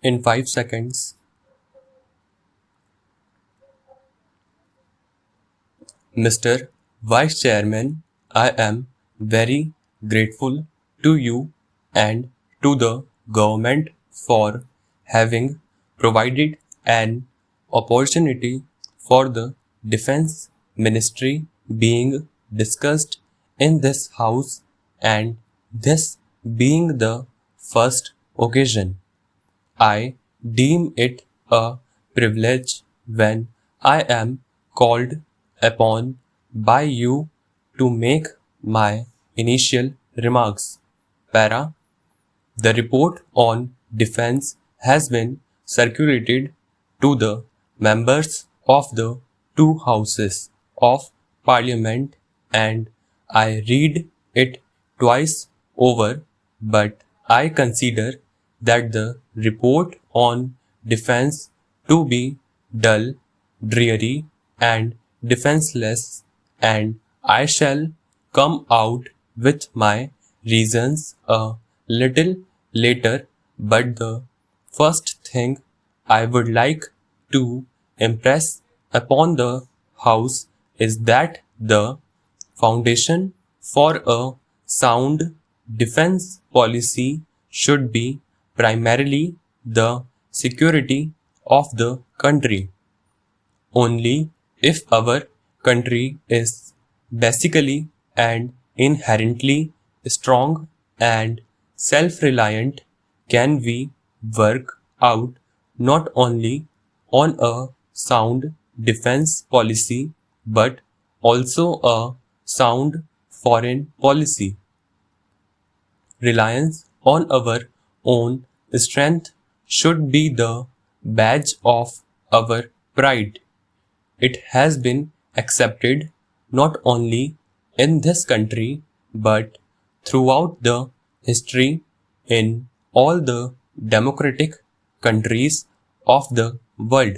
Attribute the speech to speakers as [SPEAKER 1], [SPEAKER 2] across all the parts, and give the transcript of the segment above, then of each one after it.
[SPEAKER 1] in 5 seconds. Mr. Vice Chairman, I am very grateful to you and to the government for having provided an opportunity for the Defense Ministry being discussed in this House, and this being the first occasion. I deem it a privilege when I am called upon by you to make my initial remarks. Para. The report on defense has been circulated to the members of the two houses of parliament, and I read it twice over, but I consider that the report on defense to be dull, dreary, and defenseless, and I shall come out with my reasons a little later, but the first thing I would like to impress upon the House is that the foundation for a sound defense policy should be primarily the security of the country. Only if our country is basically and inherently strong and self-reliant can we work out not only on a sound defense policy but also a sound foreign policy. Reliance on our own strength should be the badge of our pride. It has been accepted not only in this country but throughout the history in all the democratic countries of the world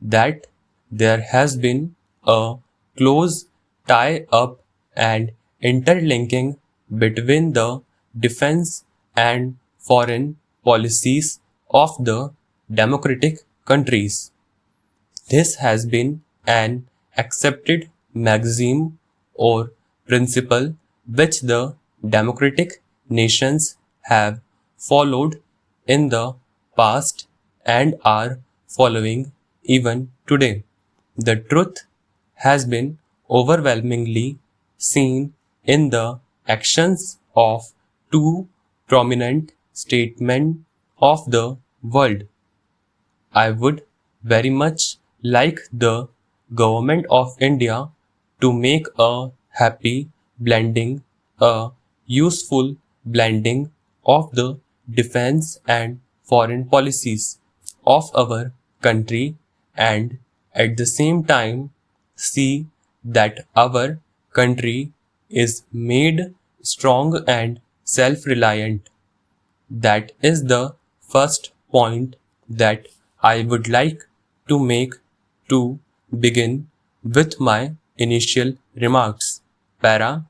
[SPEAKER 1] that there has been a close tie-up and interlinking between the defense and foreign policies of the democratic countries. This has been an accepted maxim or principle which the democratic nations have followed in the past and are following even today. The truth has been overwhelmingly seen in the actions of two prominent statesmen of the world. I would very much like the government of India to make a happy blending, a useful blending of the defense and foreign policies of our country, and at the same time see that our country is made strong and self-reliant. That is the first point that I would like to make to begin with my initial remarks. Para.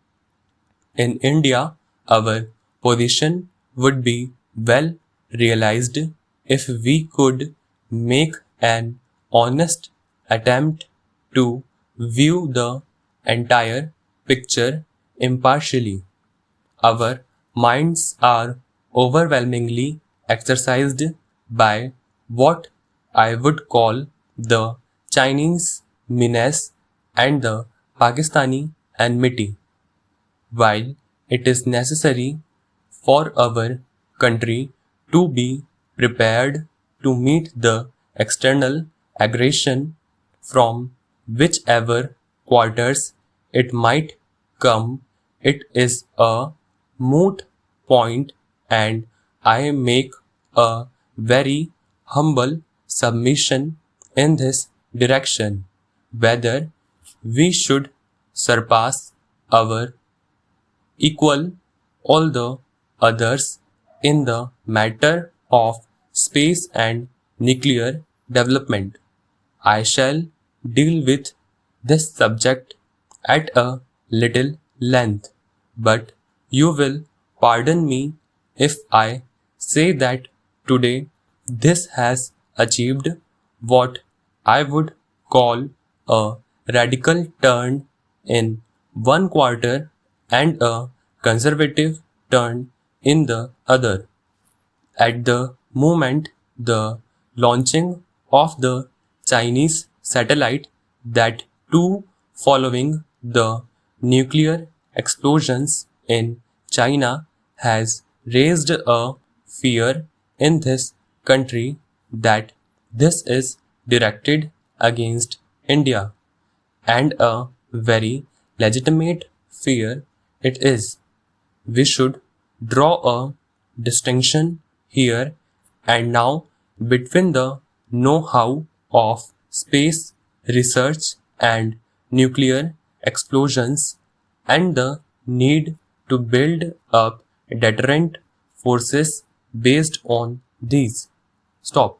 [SPEAKER 1] In India, our position would be well realized if we could make an honest attempt to view the entire picture impartially. Our minds are overwhelmingly exercised by what I would call the Chinese menace and the Pakistani enmity. While it is necessary for our country to be prepared to meet the external aggression from whichever quarters it might come, it is a moot point, and I make a very humble submission in this direction, whether we should surpass our equal all the others in the matter of space and nuclear development. I shall deal with this subject at a little length, but you will pardon me if I say that today This has achieved what I would call a radical turn in one quarter and a conservative turn in the other. At the moment, the launching of the Chinese satellite, that too following the nuclear explosions in China, has raised a fear in this country that this is directed against India, and a very legitimate fear it is. We should draw a distinction here and now between the know-how of space research and nuclear explosions and the need to build up deterrent forces based on these. Stop.